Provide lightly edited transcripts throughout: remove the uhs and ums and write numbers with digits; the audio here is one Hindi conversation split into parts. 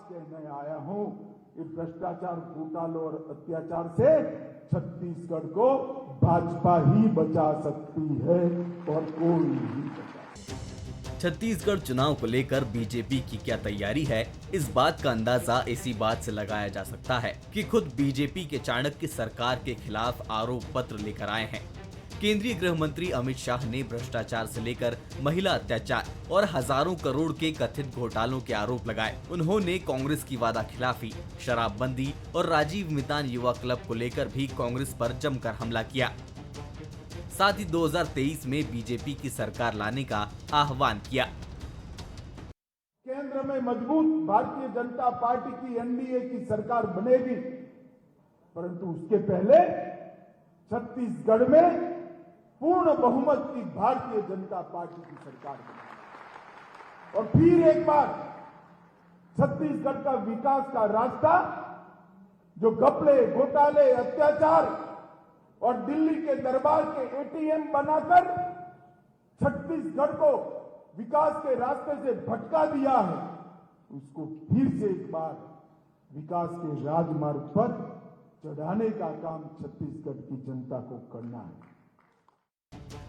कहने आया हूं कि भ्रष्टाचार, घोटालों और अत्याचार से छत्तीसगढ़ को भाजपा ही बचा सकती है और कोई नहीं बचा। छत्तीसगढ़ चुनाव को लेकर बीजेपी की क्या तैयारी है, इस बात का अंदाजा इसी बात से लगाया जा सकता है कि खुद बीजेपी के चाणक्य सरकार के खिलाफ आरोप पत्र लेकर आए हैं। केंद्रीय गृह मंत्री अमित शाह ने भ्रष्टाचार से लेकर महिला अत्याचार और हजारों करोड़ के कथित घोटालों के आरोप लगाए। उन्होंने कांग्रेस की वादा खिलाफी, शराबबंदी और राजीव मितान युवा क्लब को लेकर भी कांग्रेस पर जमकर हमला किया। साथ ही 2023 में बीजेपी की सरकार लाने का आह्वान किया। केंद्र में मजबूत भारतीय जनता पार्टी की एनडीए की सरकार बनेगी, परंतु उसके पहले छत्तीसगढ़ में पूर्ण बहुमत की भारतीय जनता पार्टी की सरकार बनेगी और फिर एक बार छत्तीसगढ़ का विकास का रास्ता जो घपले, घोटाले, अत्याचार और दिल्ली के दरबार के एटीएम बनाकर छत्तीसगढ़ को विकास के रास्ते से भटका दिया है, उसको फिर से एक बार विकास के राजमार्ग पर चढ़ाने का काम छत्तीसगढ़ की जनता को करना है।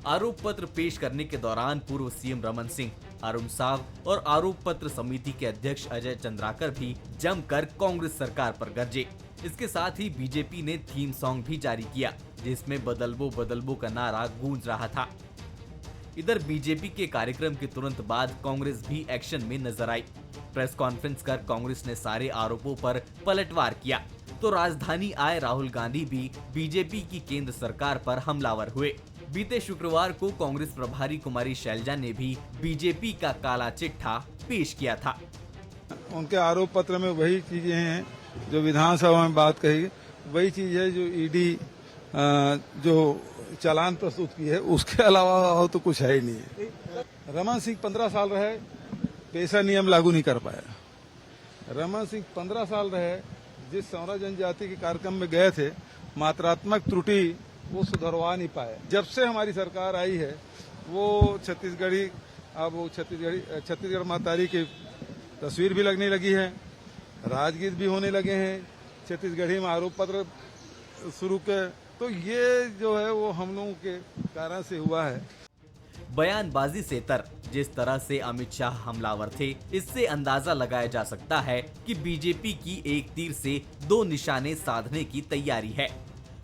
आरोप पत्र पेश करने के दौरान पूर्व सीएम रमन सिंह, अरुण साव और आरोप पत्र समिति के अध्यक्ष अजय चंद्राकर भी जमकर कांग्रेस सरकार पर गरजे। इसके साथ ही बीजेपी ने थीम सॉन्ग भी जारी किया, जिसमें बदलबो बदलबो का नारा गूंज रहा था। इधर बीजेपी के कार्यक्रम के तुरंत बाद कांग्रेस भी एक्शन में नजर आई। प्रेस कॉन्फ्रेंस कर कांग्रेस ने सारे आरोपों पर पलटवार किया, तो राजधानी आए राहुल गांधी भी बीजेपी की केंद्र सरकार पर हमलावर हुए। बीते शुक्रवार को कांग्रेस प्रभारी कुमारी शैलजा ने भी बीजेपी का काला चिट्ठा पेश किया था। उनके आरोप पत्र में वही चीजें हैं जो विधानसभा में बात कही, वही चीज है जो ईडी जो चालान प्रस्तुत की है, उसके अलावा और तो कुछ है ही नहीं है। रमन सिंह 15 साल रहे, पेशा नियम लागू नहीं कर पाया। रमन सिंह 15 साल रहे, जिस संवरा जनजाति के कार्यक्रम में गए थे, मात्रात्मक त्रुटि वो सुधरवा नहीं पाए। जब से हमारी सरकार आई है वो छत्तीसगढ़ी, अब वो छत्तीसगढ़ महतारी की तस्वीर भी लगने लगी है, राजगीत भी होने लगे हैं, छत्तीसगढ़ी में आरोप पत्र शुरू के, तो ये जो है वो हम लोगों के कारण से हुआ है। बयानबाजी से तर जिस तरह से अमित शाह हमलावर थे, इससे अंदाजा लगाया जा सकता है कि बीजेपी की एक तीर से दो निशाने साधने की तैयारी है।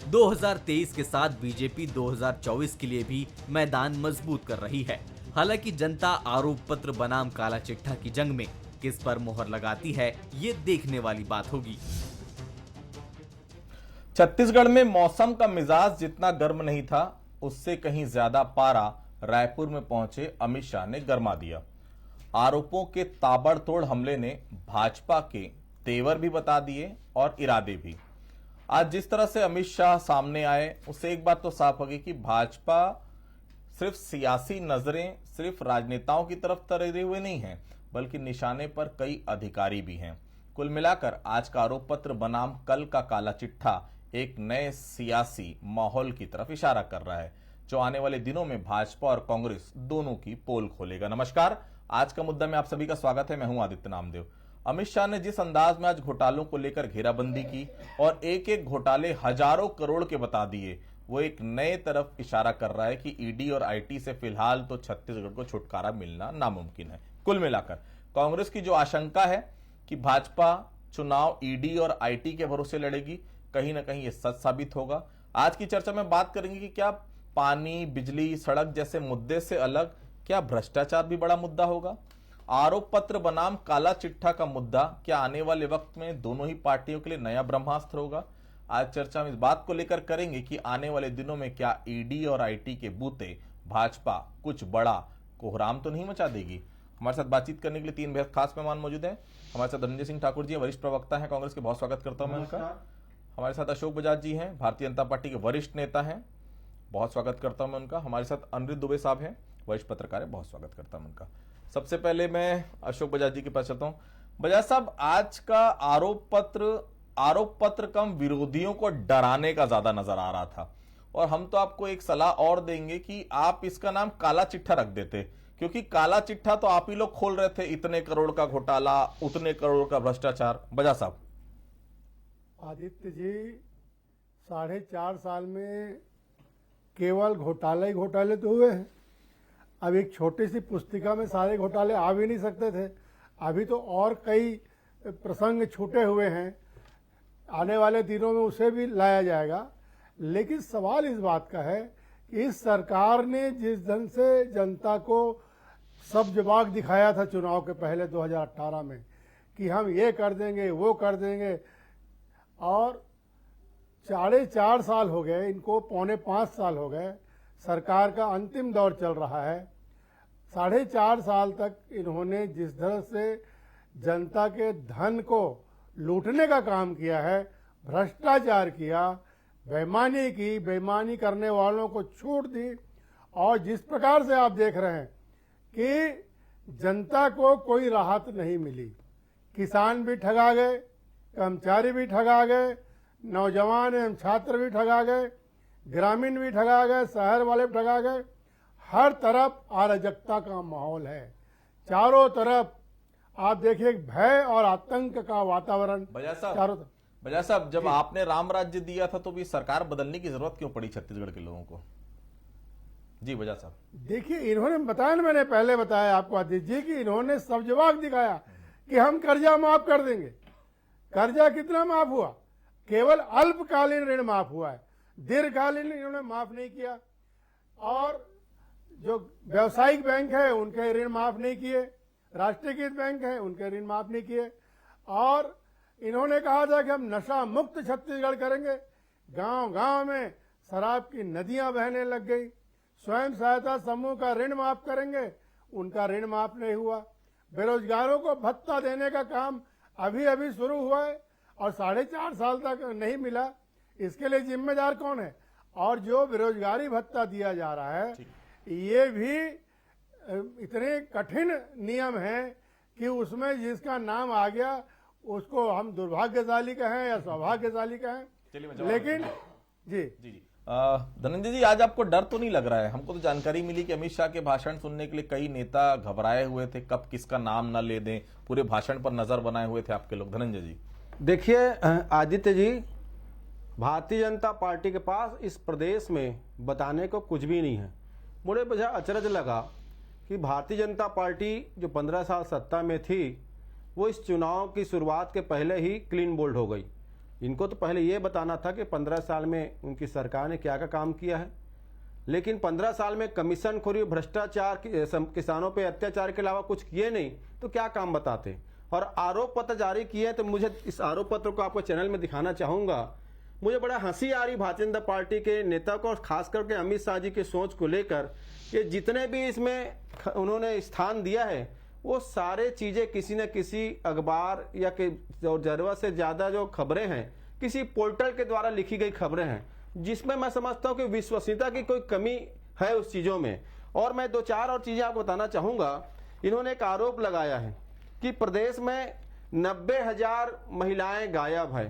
2023 के साथ बीजेपी 2024 के लिए भी मैदान मजबूत कर रही है। हालांकि जनता आरोप पत्र बनाम काला चिट्ठा की जंग में किस पर मोहर लगाती है, ये देखने वाली बात होगी। छत्तीसगढ़ में मौसम का मिजाज जितना गर्म नहीं था, उससे कहीं ज्यादा पारा रायपुर में पहुंचे अमित शाह ने गरमा दिया। आरोपों के ताबड़तोड़ हमले ने भाजपा के तेवर भी बता दिए और इरादे भी। आज जिस तरह से अमित शाह सामने आए, उससे एक बात तो साफ हो गई कि भाजपा सिर्फ सियासी नजरें सिर्फ राजनेताओं की तरफ तरे हुए नहीं है, बल्कि निशाने पर कई अधिकारी भी हैं। कुल मिलाकर आज का आरोप पत्र बनाम कल का काला चिट्ठा एक नए सियासी माहौल की तरफ इशारा कर रहा है, जो आने वाले दिनों में भाजपा और कांग्रेस दोनों की पोल खोलेगा। नमस्कार, आज का मुद्दा में आप सभी का स्वागत है। मैं हूं आदित्य नामदेव। अमित शाह ने जिस अंदाज में आज घोटालों को लेकर घेराबंदी की और एक एक घोटाले हजारों करोड़ के बता दिए, वो एक नए तरफ इशारा कर रहा है कि ईडी और आईटी से फिलहाल तो छत्तीसगढ़ को छुटकारा मिलना नामुमकिन है। कुल मिलाकर कांग्रेस की जो आशंका है कि भाजपा चुनाव ईडी और आईटी के भरोसे लड़ेगी, कहीं ना कहीं ये सच साबित होगा। आज की चर्चा में बात करेंगे कि क्या पानी, बिजली, सड़क जैसे मुद्दे से अलग क्या भ्रष्टाचार भी बड़ा मुद्दा होगा। आरोप पत्र बनाम काला चिट्ठा का मुद्दा क्या आने वाले वक्त में दोनों ही पार्टियों के लिए नया ब्रह्मास्त्र होगा। आज चर्चा में इस बात को लेकर करेंगे कि आने वाले दिनों में क्या ईडी और आईटी के बूते भाजपा कुछ बड़ा कोहराम तो नहीं मचा देगी। हमारे साथ बातचीत करने के लिए तीन बेहद खास मेहमान मौजूद हैं। हमारे साथ धनंजय सिंह ठाकुर जी, वरिष्ठ प्रवक्ता हैं कांग्रेस के, बहुत स्वागत करता हूं मैं उनका। हमारे साथ अशोक बजाज जी हैं, भारतीय जनता पार्टी के वरिष्ठ नेता हैं, बहुत स्वागत करता हूं मैं उनका। हमारे साथ अनिरुद्ध दुबे साहब हैं, वरिष्ठ पत्रकार है, बहुत स्वागत करता हूं उनका। सबसे पहले मैं अशोक बजाज जी के पास चलता हूं। बजाज साहब, आज का आरोप पत्र कम विरोधियों को डराने का ज्यादा नजर आ रहा था, और हम तो आपको एक सलाह और देंगे कि आप इसका नाम काला चिट्ठा रख देते, क्योंकि काला चिट्ठा तो आप ही लोग खोल रहे थे, इतने करोड़ का घोटाला, उतने करोड़ का भ्रष्टाचार। बजाज साहब। आदित्य जी, 4.5 साल में केवल घोटाले ही घोटाले तो हुए हैं। अब एक छोटी सी पुस्तिका में सारे घोटाले आ भी नहीं सकते थे। अभी तो और कई प्रसंग छूटे हुए हैं, आने वाले दिनों में उसे भी लाया जाएगा। लेकिन सवाल इस बात का है कि इस सरकार ने जिस ढंग से जनता को सब जवाब दिखाया था चुनाव के पहले 2018 में कि हम ये कर देंगे वो कर देंगे, और 4.5 साल हो गए इनको, 4.25 साल हो गए, सरकार का अंतिम दौर चल रहा है। 4.5 साल तक इन्होंने जिस तरह से जनता के धन को लूटने का काम किया है, भ्रष्टाचार किया, बेईमानी की, बेईमानी करने वालों को छूट दी, और जिस प्रकार से आप देख रहे हैं कि जनता को कोई राहत नहीं मिली। किसान भी ठगा गए, कर्मचारी भी ठगा गए, नौजवान एवं छात्र भी ठगा गए, ग्रामीण भी ठगा गए, शहर वाले भी ठगा गए। हर तरफ अराजकता का माहौल है, चारों तरफ आप देखिए भय और आतंक का वातावरण चारों तरफ। बजाज साहब, जब आपने राम राज्य दिया था तो भी सरकार बदलने की जरूरत क्यों पड़ी छत्तीसगढ़ के लोगों को? जी बजाज साहब। देखिए, इन्होंने बताया ना, मैंने पहले बताया आपको आदित्य जी कि इन्होंने सब जवाब दिखाया कि हम कर्जा माफ कर देंगे। कर्जा कितना माफ हुआ? केवल अल्पकालीन ऋण माफ हुआ है, दीर्घकालीन इन्होंने माफ नहीं किया। और जो व्यावसायिक बैंक है उनके ऋण माफ नहीं किए, राष्ट्रीयकृत बैंक है उनके ऋण माफ नहीं किए। और इन्होंने कहा था कि हम नशा मुक्त छत्तीसगढ़ करेंगे। गांव गांव में शराब की नदियां बहने लग गई। स्वयं सहायता समूह का ऋण माफ करेंगे, उनका ऋण माफ नहीं हुआ। बेरोजगारों को भत्ता देने का काम अभी अभी शुरू हुआ है और 4.5 साल तक नहीं मिला। इसके लिए जिम्मेदार कौन है? और जो बेरोजगारी भत्ता दिया जा रहा है, ये भी इतने कठिन नियम हैं कि उसमें जिसका नाम आ गया उसको हम दुर्भाग्यशाली कहें या सौभाग्यशाली कहें। लेकिन जी जी धनंजय जी, आज आपको डर तो नहीं लग रहा है? हमको तो जानकारी मिली कि अमित शाह के भाषण सुनने के लिए कई नेता घबराए हुए थे, कब किसका नाम न ले दें, पूरे भाषण पर नजर बनाए हुए थे आपके लोग। धनंजय जी देखिए आदित्य जी, भारतीय जनता पार्टी के पास इस प्रदेश में बताने को कुछ भी नहीं है। मुझे बड़ा अचरज लगा कि भारतीय जनता पार्टी जो 15 साल सत्ता में थी, वो इस चुनाव की शुरुआत के पहले ही क्लीन बोल्ड हो गई। इनको तो पहले ये बताना था कि 15 साल में उनकी सरकार ने क्या क्या काम किया है। लेकिन 15 साल में कमीशन खोरी, भ्रष्टाचार, किसानों पे अत्याचार के अलावा कुछ किए नहीं, तो क्या काम बताते। और आरोप पत्र जारी किए, तो मुझे इस आरोप पत्र को आपको चैनल में दिखाना चाहूंगा। मुझे बड़ा हंसी आ रही भारतीय जनता पार्टी के नेता को, और खास करके अमित शाह जी की सोच को लेकर कि जितने भी इसमें उन्होंने स्थान दिया है, वो सारे चीजें किसी न किसी अखबार या जरूरत से ज्यादा जो खबरें हैं, किसी पोर्टल के द्वारा लिखी गई खबरें हैं, जिसमें मैं समझता हूं कि विश्वसनीयता की कोई कमी है उस चीजों में। और मैं 2-4 और चीजें आपको बताना चाहूंगा। इन्होंने एक आरोप लगाया है कि प्रदेश में 90,000 महिलाएं गायब है।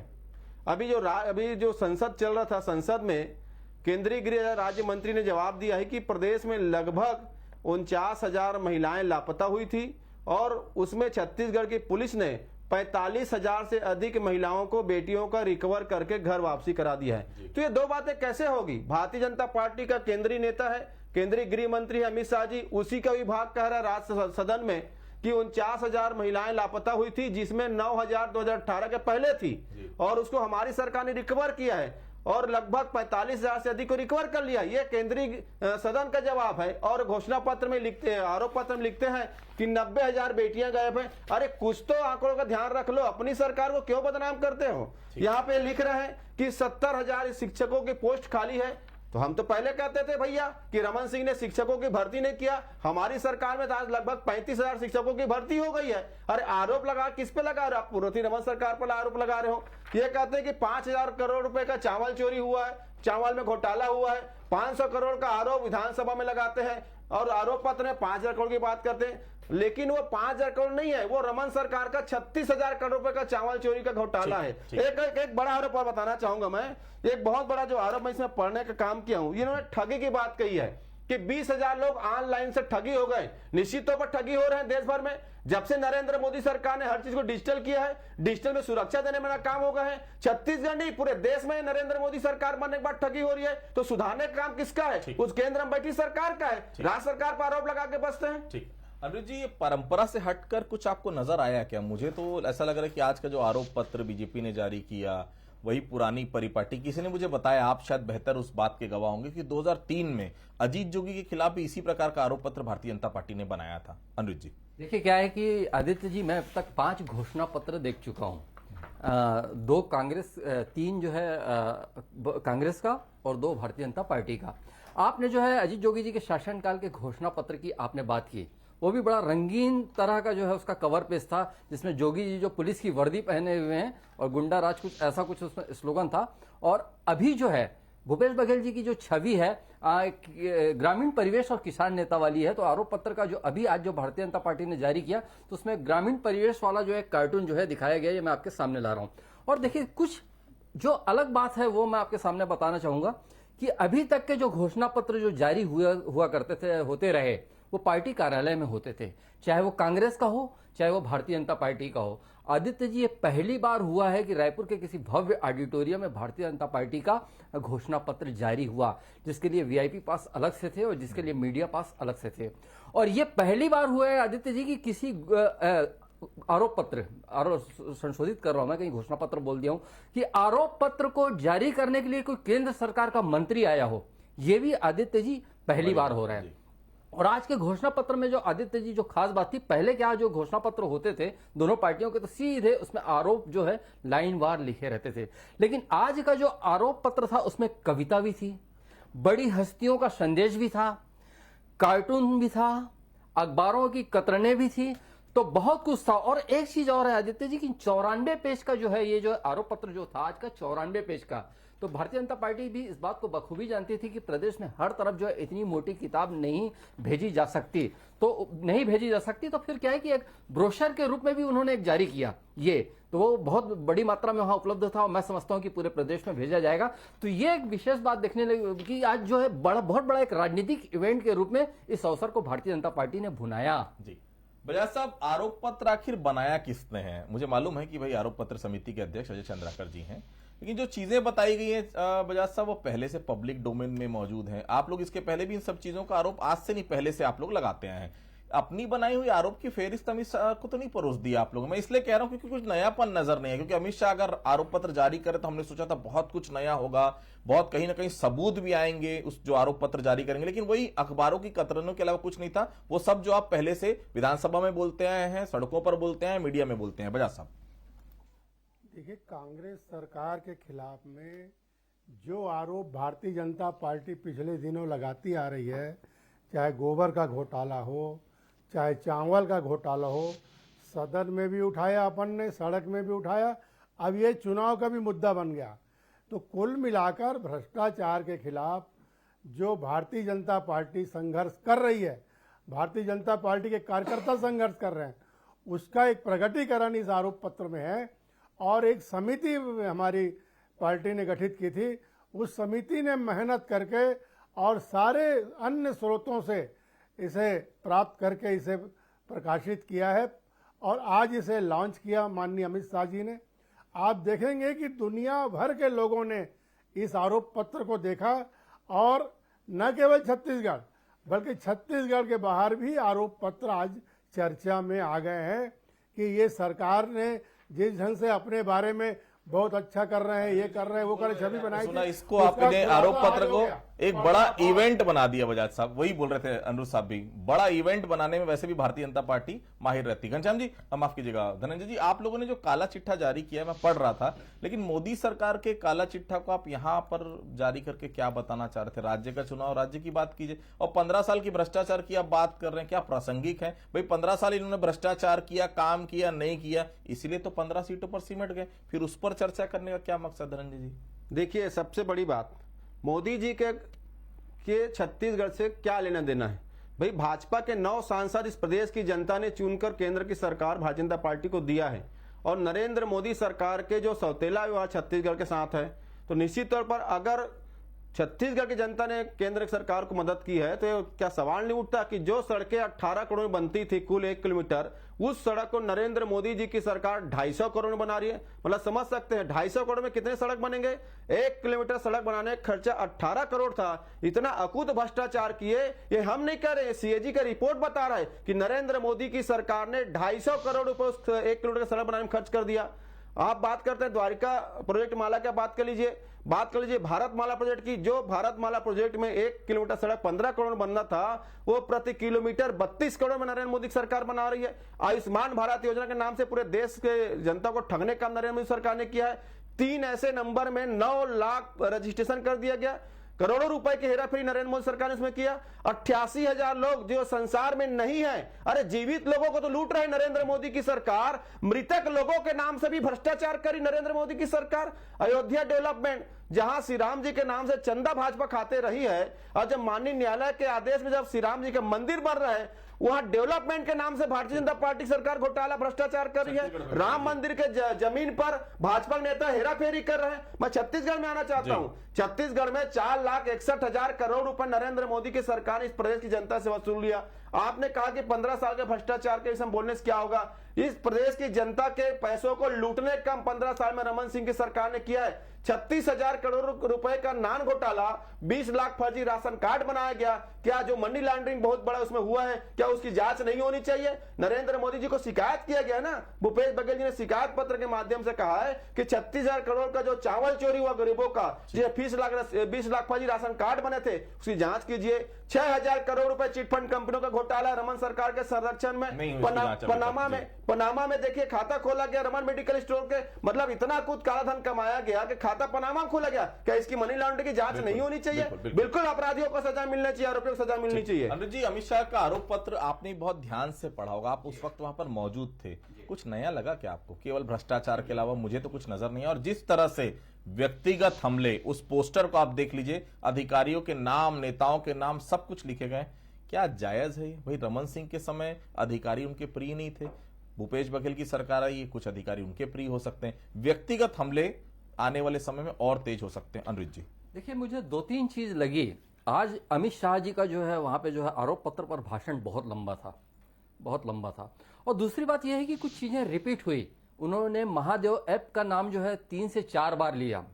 अभी जो संसद चल रहा था, संसद में केंद्रीय गृह राज्य मंत्री ने जवाब दिया है कि प्रदेश में लगभग 49,000 महिलाएं लापता हुई थी, और उसमें छत्तीसगढ़ की पुलिस ने 45,000 से अधिक महिलाओं को, बेटियों का रिकवर करके घर वापसी करा दिया है। तो ये दो बातें कैसे होगी? भारतीय जनता पार्टी का केंद्रीय नेता है, केंद्रीय गृह मंत्री है अमित शाह जी, उसी का विभाग कह रहा है राज्य सदन में कि 49,000 महिलाएं लापता हुई थी, जिसमें 9,000 2018 के पहले थी, और उसको हमारी सरकार ने रिकवर किया है, और लगभग 45,000 से अधिक को रिकवर कर लिया। ये केंद्रीय सदन का जवाब है। और घोषणा पत्र में लिखते हैं, आरोप पत्र में लिखते हैं कि 90,000 बेटियां गायब हैं। अरे कुछ तो आंकड़ों का ध्यान रख लो, अपनी सरकार को क्यों बदनाम करते हो? यहाँ पे लिख रहे हैं कि 70,000 शिक्षकों की पोस्ट खाली है। तो हम तो पहले कहते थे भैया कि रमन सिंह ने शिक्षकों की भर्ती नहीं किया, हमारी सरकार में तो आज लगभग 35,000 शिक्षकों की भर्ती हो गई है। अरे आरोप लगा, किस पे लगा रहे हो आप? पूर्ववर्ती रमन सरकार पर आरोप लगा रहे हो। ये कहते हैं कि 5,000 करोड़ रुपए का चावल चोरी हुआ है, चावल में घोटाला हुआ है, 500 करोड़ का आरोप विधानसभा में लगाते हैं, और आरोप पत्र में 5,000 करोड़ की बात करते हैं। लेकिन वो 5,000 करोड़ नहीं है, वो रमन सरकार का 36,000 करोड़ रुपए का चावल चोरी का घोटाला है। एक बड़ा आरोप और बताना चाहूंगा मैं, एक बहुत बड़ा जो आरोप मैं इसमें पढ़ने का काम किया हूं। इन्होंने ठगी की बात कही है कि 20,000 लोग ऑनलाइन से ठगी हो गए। निश्चित तौर पर ठगी हो रहे हैं देश भर में। जब से नरेंद्र मोदी सरकार ने हर चीज को डिजिटल किया है, डिजिटल में सुरक्षा देने में नाकाम हो गए हैं। छत्तीसगढ़ नहीं, पूरे देश में नरेंद्र मोदी सरकार बनने के बाद ठगी हो रही है। तो सुधारने का काम किसका है? उस केंद्र में बैठी सरकार का है। राज्य सरकार पर आरोप लगा के बसते हैं। ठीक, अनिरुद्ध जी, ये परंपरा से हटकर कुछ आपको नजर आया क्या? मुझे तो ऐसा लग रहा है कि आज का जो आरोप पत्र बीजेपी ने जारी किया वही पुरानी परिपाटी। किसी ने मुझे बताया, आप शायद बेहतर उस बात के गवाह होंगे, कि 2003 में अजीत जोगी के खिलाफ भी इसी प्रकार का आरोप पत्र भारतीय जनता पार्टी ने बनाया था। अनिरुद्ध जी, देखिए क्या है कि आदित्य जी, मैं अब तक 5 घोषणा पत्र देख चुका हूँ। 2 कांग्रेस, 3 जो है कांग्रेस का और 2 भारतीय जनता पार्टी का। आपने जो है अजीत जोगी जी के शासनकाल के घोषणा पत्र की आपने बात की, वो भी बड़ा रंगीन तरह का जो है उसका कवर पेज था, जिसमें जोगी जी जो पुलिस की वर्दी पहने हुए हैं और गुंडा राज, कुछ ऐसा कुछ उसमें स्लोगन था। और अभी जो है भूपेश बघेल जी की जो छवि है ग्रामीण परिवेश और किसान नेता वाली है। तो आरोप पत्र का जो अभी आज जो भारतीय जनता पार्टी ने जारी किया, तो उसमें ग्रामीण परिवेश वाला जो एक कार्टून जो है दिखाया गया, ये मैं आपके सामने ला रहा हूं। और देखिए कुछ जो अलग बात है वो मैं आपके सामने बताना चाहूंगा कि अभी तक के जो घोषणा पत्र जो जारी हुआ करते थे, होते रहे, वो पार्टी कार्यालय में होते थे, चाहे वो कांग्रेस का हो चाहे वो भारतीय जनता पार्टी का हो। आदित्य जी, ये पहली बार हुआ है कि रायपुर के किसी भव्य ऑडिटोरियम में भारतीय जनता पार्टी का घोषणा पत्र जारी हुआ, जिसके लिए वीआईपी पास अलग से थे और जिसके लिए मीडिया पास अलग से थे। और ये पहली बार हुआ है आदित्य जी कि किसी आरोप पत्र, संशोधित कर रहा हूं मैं, कहीं घोषणा पत्र बोल दिया हूं, कि आरोप पत्र को जारी करने के लिए कोई केंद्र सरकार का मंत्री आया हो। ये भी आदित्य जी पहली बार हो रहा है। और आज के घोषणा पत्र में जो आदित्य जी जो खास बात थी, पहले क्या जो घोषणा पत्र होते थे दोनों पार्टियों के, तो सीधे उसमें आरोप जो है लाइनवार लिखे रहते थे। लेकिन आज का जो आरोप पत्र था उसमें कविता भी थी, बड़ी हस्तियों का संदेश भी था, कार्टून भी था, अखबारों की कतरनें भी थी, तो बहुत कुछ था। और एक चीज और है आदित्य जी कि 94 पेज का जो है ये जो आरोप पत्र जो था आज का 94 पेज का, तो भारतीय जनता पार्टी भी इस बात को बखूबी जानती थी कि प्रदेश में हर तरफ जो है इतनी मोटी किताब नहीं भेजी जा सकती, तो फिर क्या है कि एक ब्रोशर के रूप में भी उन्होंने एक जारी किया ये, तो वो बहुत बड़ी मात्रा में वहां उपलब्ध था और मैं समझता हूं कि पूरे प्रदेश में भेजा जाएगा। तो ये एक विशेष बात देखने लगी कि आज जो है बहुत बड़ा एक राजनीतिक इवेंट के रूप में इस अवसर को भारतीय जनता पार्टी ने भुनाया। जी बजाज साहब, आरोप पत्र आखिर बनाया किसने है? मुझे मालूम है कि भाई आरोप पत्र समिति के अध्यक्ष अजय चंद्राकर जी हैं, लेकिन जो चीजें बताई गई हैं बजाज साहब वो पहले से पब्लिक डोमेन में मौजूद हैं। आप लोग इसके पहले भी इन सब चीजों का आरोप आज से नहीं, पहले से आप लोग लगाते आए हैं। अपनी बनाई हुई आरोप की फेहरिस्त अमित शाह को तो नहीं परोस दिया आप लोगों। मैं इसलिए कह रहा हूं क्योंकि कुछ नयापन नजर नहीं है, क्योंकि अमित शाह अगर आरोप पत्र जारी करे तो हमने सोचा था बहुत कुछ नया होगा, बहुत कहीं ना कहीं सबूत भी आएंगे उस जो आरोप पत्र जारी करेंगे, लेकिन वही अखबारों की कतरनों के अलावा कुछ नहीं था। वो सब जो आप पहले से विधानसभा में बोलते आए हैं, सड़कों पर बोलते हैं, मीडिया में बोलते हैं। बजाज साहब, देखिए, कांग्रेस सरकार के खिलाफ में जो आरोप भारतीय जनता पार्टी पिछले दिनों लगाती आ रही है, चाहे गोबर का घोटाला हो, चाहे चावल का घोटाला हो, सदन में भी उठाया अपन ने, सड़क में भी उठाया, अब ये चुनाव का भी मुद्दा बन गया। तो कुल मिलाकर भ्रष्टाचार के खिलाफ जो भारतीय जनता पार्टी संघर्ष कर रही है, भारतीय जनता पार्टी के कार्यकर्ता संघर्ष कर रहे हैं, उसका एक प्रकटीकरण इस आरोप पत्र में है। और एक समिति हमारी पार्टी ने गठित की थी, उस समिति ने मेहनत करके और सारे अन्य स्रोतों से इसे प्राप्त करके इसे प्रकाशित किया है और आज इसे लॉन्च किया माननीय अमित शाह जी ने। आप देखेंगे कि दुनिया भर के लोगों ने इस आरोप पत्र को देखा और न केवल छत्तीसगढ़ बल्कि छत्तीसगढ़ के बाहर भी आरोप पत्र आज चर्चा में आ गए हैं कि ये सरकार ने जिस ढंग से अपने बारे में बहुत अच्छा कर रहे हैं, ये कर रहे हैं, वो कर रहे, छवि बनाई सुना इसको आपने आरोप पत्र को एक बड़ा इवेंट बना दिया। बजाज साहब वही बोल रहे थे, अनिरुद्ध साहब भी बड़ा इवेंट बनाने में वैसे भी भारतीय जनता पार्टी माहिर रहती है। घनश्याम जी, माफ कीजिएगा, धनंजय जी, आप लोगों ने जो काला चिट्ठा जारी किया मैं पढ़ रहा था, लेकिन मोदी सरकार के काला चिट्ठा को आप यहां पर जारी करके क्या बताना चाह रहे थे? राज्य का चुनाव, राज्य की बात कीजिए, और 15 साल की भ्रष्टाचार की आप बात कर रहे हैं, क्या प्रासंगिक है? भाई 15 साल इन्होंने भ्रष्टाचार किया, काम किया, नहीं किया, इसीलिए तो 15 सीटों पर सिमट गए, फिर उस पर चर्चा करने का क्या मकसद? धनंजय जी, देखिए, सबसे बड़ी बात, मोदी जी के छत्तीसगढ़ से क्या लेना देना है? भाई भाजपा के 9 सांसद इस प्रदेश की जनता ने चुनकर केंद्र की सरकार भारतीय जनता पार्टी को दिया है, और नरेंद्र मोदी सरकार के जो सौतेला विवाह छत्तीसगढ़ के साथ है, तो निश्चित तौर पर अगर छत्तीसगढ़ की जनता ने केंद्र सरकार को मदद की है, तो क्या सवाल नहीं उठता कि जो सड़कें 18 करोड़ में बनती थी कुल 1 किलोमीटर, उस सड़क को नरेंद्र मोदी जी की सरकार 250 करोड़ में बना रही है। मतलब समझ सकते हैं 250 करोड़ में कितने सड़क बनेंगे। 1 किलोमीटर सड़क बनाने का खर्चा 18 करोड़ था। इतना अकूत भ्रष्टाचार किए, ये हम नहीं कह रहे, सीएजी का रिपोर्ट बता रहा है कि नरेंद्र मोदी की सरकार ने 250 करोड़ रुपए उस 1 किलोमीटर सड़क बनाने में खर्च कर दिया। आप बात करते हैं द्वारिका प्रोजेक्ट माला का, बात कर लीजिए भारत माला प्रोजेक्ट की। जो भारत माला प्रोजेक्ट में 1 किलोमीटर सड़क 15 करोड़ बनना था, वो प्रति किलोमीटर 32 करोड़ में नरेंद्र मोदी सरकार बना रही है। आयुष्मान भारत योजना के नाम से पूरे देश के जनता को ठगने का नरेंद्र मोदी सरकार ने किया है। 3 ऐसे नंबर में 9 लाख रजिस्ट्रेशन कर दिया गया। करोड़ों रुपए की हेराफेरी नरेंद्र मोदी सरकार ने उसमें किया। 88,000 लोग जो संसार में नहीं है, अरे जीवित लोगों को तो लूट रहे नरेंद्र मोदी की सरकार। मृतक लोगों के नाम से भी भ्रष्टाचार करी नरेंद्र मोदी की सरकार। अयोध्या डेवलपमेंट, जहां श्री राम जी के नाम से चंदा भाजपा खाते रही है, और जब माननीय न्यायालय के आदेश में जब श्री राम जी का मंदिर बन रहा है, वहां डेवलपमेंट के नाम से भारतीय जनता पार्टी सरकार घोटाला भ्रष्टाचार कर रही है। राम मंदिर के जमीन पर भाजपा नेता हेराफेरी कर रहे हैं। मैं छत्तीसगढ़ में आना चाहता हूं। छत्तीसगढ़ में 4,61,000 करोड़ रुपए नरेंद्र मोदी की सरकार ने इस प्रदेश की जनता से वसूल लिया। आपने कहा कि 15 साल के भ्रष्टाचार के विषय में बोलने से क्या होगा। इस प्रदेश की जनता के पैसों को लूटने का 15 साल में रमन सिंह की सरकार ने किया है। 36,000 करोड़ रुपए का नान घोटाला, 20 लाख फर्जी राशन कार्ड बनाया गया। क्या जो मनी लॉन्ड्रिंग बहुत बड़ा उसमें हुआ है, क्या उसकी जांच नहीं होनी चाहिए? नरेंद्र मोदी जी को शिकायत किया गया ना, भूपेश बघेल जी ने शिकायत पत्र के माध्यम से कहा है कि 36,000 करोड़ का जो चावल चोरी हुआ गरीबों का, जो 20 लाख फर्जी राशन कार्ड बने थे, उसकी जांच कीजिए। 6,000 करोड़ रुपए चिटफंड कंपनियों का घोटाला रमन सरकार के संरक्षण में। पनामा में देखिए खाता खोला गया रमन मेडिकल स्टोर के। मतलब इतना कुछ कालाधन कमाया गया कि खाता पनामा खोला गया। क्या इसकी मनी लॉन्ड्रिंग की जांच नहीं होनी चाहिए? बिल्कुल अपराधियों को सजा मिलनी चाहिए, आरोपियों को सजा मिलनी चाहिए। अनुज जी, अमित शाह का आरोप पत्र आपने बहुत ध्यान से पढ़ा होगा, आप उस वक्त वहां पर मौजूद थे। कुछ नया लगा क्या आपको? केवल भ्रष्टाचार के अलावा मुझे तो कुछ नजर नहीं है। और जिस तरह से व्यक्तिगत हमले, उस पोस्टर को आप देख लीजिए, अधिकारियों के नाम, नेताओं के नाम, सब कुछ लिखे गए। क्या जायज है? भाई रमन सिंह के समय अधिकारी उनके प्रिय नहीं थे, भूपेश बघेल की सरकार आई, कुछ अधिकारी उनके प्रिय हो सकते हैं। व्यक्तिगत हमले आने वाले समय में और तेज हो सकते हैं। अनुज जी देखिए, मुझे 2-3 चीज लगी। आज अमित शाह जी का जो है वहां पे जो है आरोप पत्र पर भाषण बहुत लंबा था। और दूसरी बात यह है कि कुछ चीजें रिपीट हुई। उन्होंने महादेव ऐप का नाम जो है 3 से 4 बार लिया।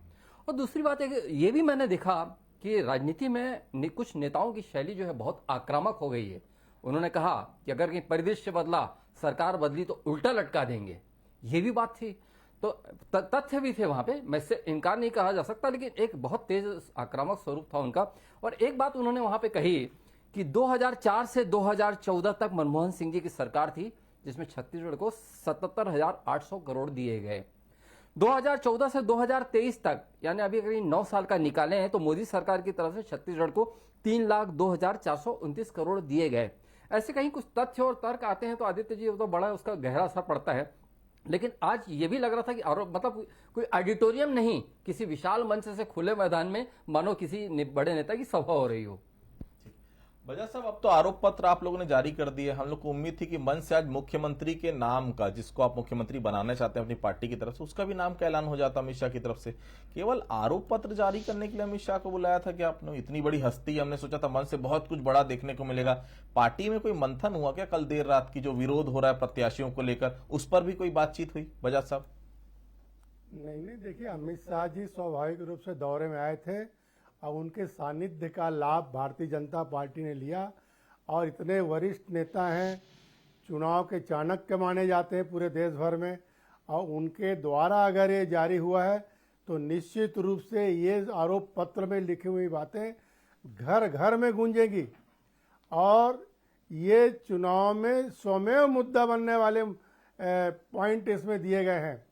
और दूसरी बात है कि ये भी मैंने देखा कि राजनीति में कुछ नेताओं की शैली जो है बहुत आक्रामक हो गई है। उन्होंने कहा कि अगर कहीं परिदृश्य बदला, सरकार बदली तो उल्टा लटका देंगे, ये भी बात थी। तो तथ्य भी थे वहां पे, मैं इससे इनकार नहीं कहा जा सकता, लेकिन एक बहुत तेज आक्रामक स्वरूप था उनका। और एक बात उन्होंने वहां पे कही कि 2004 से 2014 तक मनमोहन सिंह जी की सरकार थी, जिसमें छत्तीसगढ़ को 77,800 करोड़ दिए गए। 2014 से 2023 तक, यानी अभी करीब 9 साल का निकाले हैं, तो मोदी सरकार की तरफ से छत्तीसगढ़ को 3,02,429 करोड़ दिए गए। ऐसे कहीं कुछ तथ्य और तर्क आते हैं तो आदित्य जी तो बड़ा उसका गहरा असर पड़ता है। लेकिन आज ये भी लग रहा था कि आरोप मतलब कोई ऑडिटोरियम नहीं, किसी विशाल मंच से खुले मैदान में मानो किसी बड़े नेता की सभा हो रही हो। बजाज साहब, अब तो आरोप पत्र आप लोगों ने जारी कर दिए। हम लोग को उम्मीद थी कि मंच से आज मुख्यमंत्री के नाम का, जिसको आप मुख्यमंत्री बनाना चाहते हैं अपनी पार्टी की तरफ से, उसका भी नाम का ऐलान हो जाता अमित शाह की तरफ से। केवल आरोप पत्र जारी करने के लिए अमित शाह को बुलाया था कि आपने इतनी बड़ी हस्ती, हमने सोचा था मंच से बहुत कुछ बड़ा देखने को मिलेगा। पार्टी में कोई मंथन हुआ क्या? कल देर रात की जो विरोध हो रहा है प्रत्याशियों को लेकर, उस पर भी कोई बातचीत हुई बजाज साहब? नहीं, देखिए अमित शाह जी स्वाभाविक रूप से दौरे में आए थे और उनके सानिध्य का लाभ भारतीय जनता पार्टी ने लिया। और इतने वरिष्ठ नेता हैं, चुनाव के चाणक्य माने जाते हैं पूरे देश भर में, और उनके द्वारा अगर ये जारी हुआ है तो निश्चित रूप से ये आरोप पत्र में लिखी हुई बातें घर घर में गूंजेगी। और ये चुनाव में स्वमेव मुद्दा बनने वाले पॉइंट इसमें दिए गए हैं।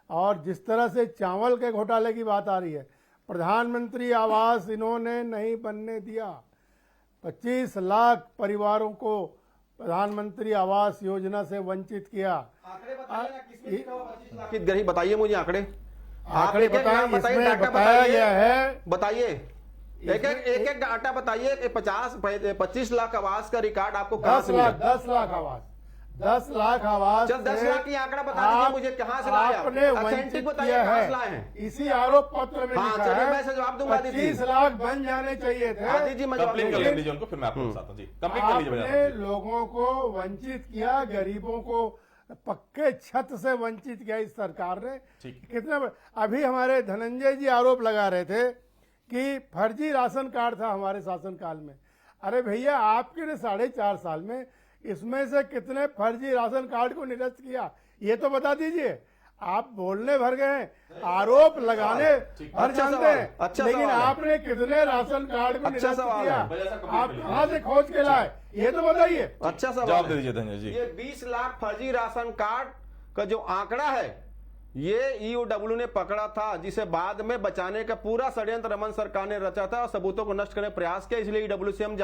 और जिस तरह से चावल के घोटाले की बात आ रही है, प्रधानमंत्री आवास इन्होंने नहीं बनने दिया। 25 लाख परिवारों को प्रधानमंत्री आवास योजना से वंचित किया। गरीब बताइए मुझे आंकड़े बताएं, इसमें बताया गया है। बताइए, एक डाटा बताइए। 25 लाख आवास का रिकॉर्ड आपको कहां से मिला? 10 लाख आवास, 10 लाख आवाज चल 10 से लाख की आंकड़ा बता दीजिए मुझे, कहाँ से लाया? आपने Authentic वंचित बताइए, किया कहाँ से लाए हैं? है। इसी आरोप पत्र में हाँ, लिखा चलिए, है मैं से जवाब दूंगा दीदी। 25 लाख बन जाने चाहिए थे। हाँ दीदी, मैं जवाब कंप्लीट कर दूंगा। लीजिए उनको, फिर मैं आपको बताता हूँ जी। कंप्लीट कर लीजिए आपने भैया। लोगों को वंचित किया, गरीबों को पक्के छत से वंचित किया इस सरकार ने। ठीक। कितना अभी हमारे धनंजय जी आरोप लगा रहे थे कि फर्जी राशन कार्ड था हमारे शासनकाल में। अरे भैया, आपके ने 4.5 साल में इसमें से कितने फर्जी राशन कार्ड को निरस्त किया, ये तो बता दीजिए। आप बोलने भर गए हैं, आरोप लगाने भर अच्छा जानते सवाल, हैं, अच्छा लेकिन सवाल है। आपने कितने राशन कार्ड को अच्छा निरस्त सवाल किया, है। आप कहां से खोज के लाए, ये तो बताइए। अच्छा सवाल जवाब दे है। दीजिए धनंजय जी। ये 20 लाख फर्जी राशन कार्ड का जो आंकड़ा है, ये ईओडब्ल्यू ने पकड़ा था, जिसे बाद में बचाने का पूरा षड्यंत्र रमन सरकार ने रचा था और सबूतों को नष्ट करने का प्रयास किया। इसलिए ईडब्ल्यू से हम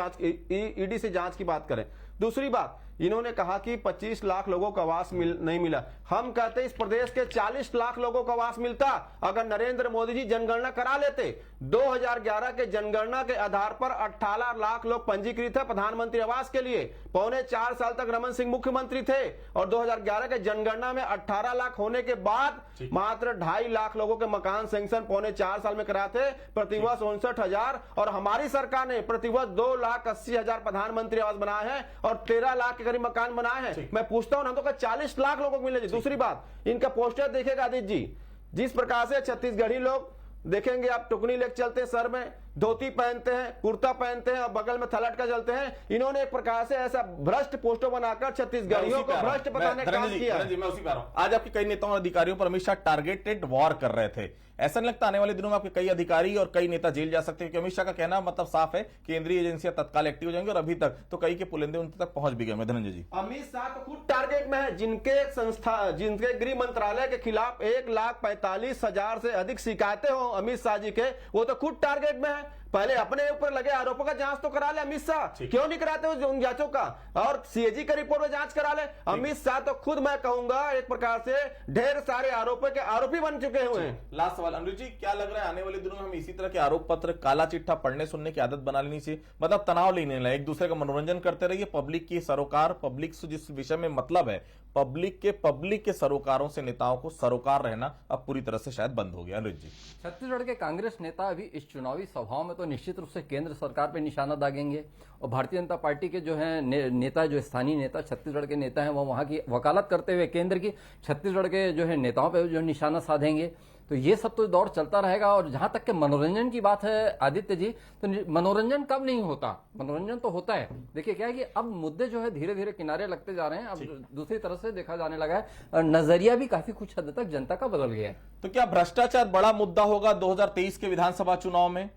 ईडी से जांच की बात करें। दूसरी बात, इन्होंने कहा कि 25 लाख लोगों को आवास नहीं मिला। हम कहते हैं इस प्रदेश के 40 लाख लोगों को आवास मिलता अगर नरेंद्र मोदी जी जनगणना करा लेते। 2011 के जनगणना के आधार पर 18 लाख लोग पंजीकृत है प्रधानमंत्री आवास के लिए। 4.25 साल तक रमन सिंह मुख्यमंत्री थे और 2011 के जनगणना में 18 लाख होने के बाद मात्र 2.5 लाख लोगों के मकान सैंक्शन 4.25 साल में कराए थे, प्रतिवर्ष 59,000। और हमारी सरकार ने प्रतिवर्ष 2,80,000 प्रधानमंत्री आवास बनाए हैं और 13 लाख के करीब मकान बनाए हैं। मैं पूछता हूं, हम तो 40 लाख लोगों को मिले जी। दूसरी बात, इनका पोस्टर देखिएगा आदित्य जी, जिस प्रकार से छत्तीसगढ़ी लोग देखेंगे, आप टुकनी लेके चलते हैं, सर में धोती पहनते हैं, कुर्ता पहनते हैं और बगल में थलट का चलते हैं। इन्होंने एक प्रकार से ऐसा भ्रष्ट पोस्टर बनाकर छत्तीसगढ़ियों को भ्रष्ट बताने का काम किया। मैं उसी पे आ रहा हूं। आज आपके कई नेताओं और अधिकारियों पर अमित शाह टारगेटेड वॉर कर रहे थे। ऐसा नहीं लगता आने वाले दिनों में आपके कई अधिकारी और कई नेता जेल जा सकते हैं? क्योंकि अमित शाह का कहना मतलब साफ है, केंद्रीय एजेंसियां तत्काल एक्टिव हो जाएंगी और अभी तक तो कई के पुलिंदे उन तक पहुंच भी गए। धनंजय जी, अमित शाह तो खुद टारगेट में है, जिनके गृह मंत्रालय के खिलाफ 1,45,000 से अधिक शिकायतें हो अमित शाह जी के, वो तो खुद टारगेट में है। पहले अपने ऊपर लगे आरोपों का जांच तो करा ले अमित शाह, क्यों नहीं कराते उन जांचों का? और सीएजी के रिपोर्ट में जांच करा ले। अमित शाह तो खुद, मैं कहूंगा, एक प्रकार से ढेर सारे आरोपों के आरोपी बन चुके हुए हैं। लास्ट सवाल अनुज जी, क्या लग रहा है आने वाले दिनों में हम इसी तरह के आरोप पत्र, काला चिट्ठा पढ़ने सुनने की आदत बना लेनी चाहिए? मतलब तनाव लेने लगे, एक दूसरे का मनोरंजन करते रहिए। पब्लिक की सरोकार, पब्लिक से जिस विषय में मतलब है, पब्लिक के सरोकारों से नेताओं को सरोकार रहना अब पूरी तरह से शायद बंद हो गया। अनुज जी, छत्तीसगढ़ के कांग्रेस नेता अभी इस चुनावी सभाओं में तो निश्चित रूप से केंद्र सरकार पे निशाना दागेंगे और भारतीय जनता पार्टी के जो है नेता, जो स्थानीय नेता छत्तीसगढ़ के नेता हैं, वो वहां की वकालत करते हुए केंद्र की छत्तीसगढ़ के जो है नेताओं पे जो निशाना साधेंगे। तो ये सब तो दौर चलता रहेगा। और जहां तक के मनोरंजन की बात है आदित्य जी, तो मनोरंजन कब नहीं होता? मनोरंजन तो होता है। देखिए क्या है कि अब मुद्दे जो है धीरे धीरे किनारे लगते जा रहे हैं। अब दूसरी तरफ से देखा जाने लगा है और नजरिया भी काफी कुछ हद तक जनता का बदल गया है। तो क्या भ्रष्टाचार बड़ा मुद्दा होगा 2023 के विधानसभा चुनाव में?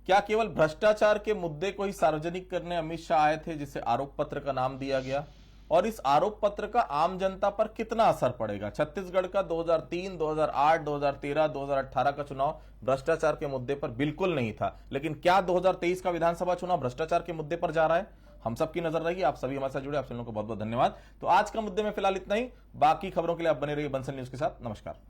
क्या केवल भ्रष्टाचार के मुद्दे को ही सार्वजनिक करने अमित शाह आए थे, जिसे आरोप पत्र का नाम दिया गया? और इस आरोप पत्र का आम जनता पर कितना असर पड़ेगा? छत्तीसगढ़ का 2003, 2008, 2013, 2018 का चुनाव भ्रष्टाचार के मुद्दे पर बिल्कुल नहीं था, लेकिन क्या 2023 का विधानसभा चुनाव भ्रष्टाचार के मुद्दे पर जा रहा है? हम सबकी नजर रहेगी। आप सभी हमारे साथ जुड़े, आप सभी लोगों को बहुत बहुत धन्यवाद। तो आज का मुद्दे में फिलहाल इतना ही। बाकी खबरों के लिए आप बने रहिए बंसल न्यूज के साथ। नमस्कार।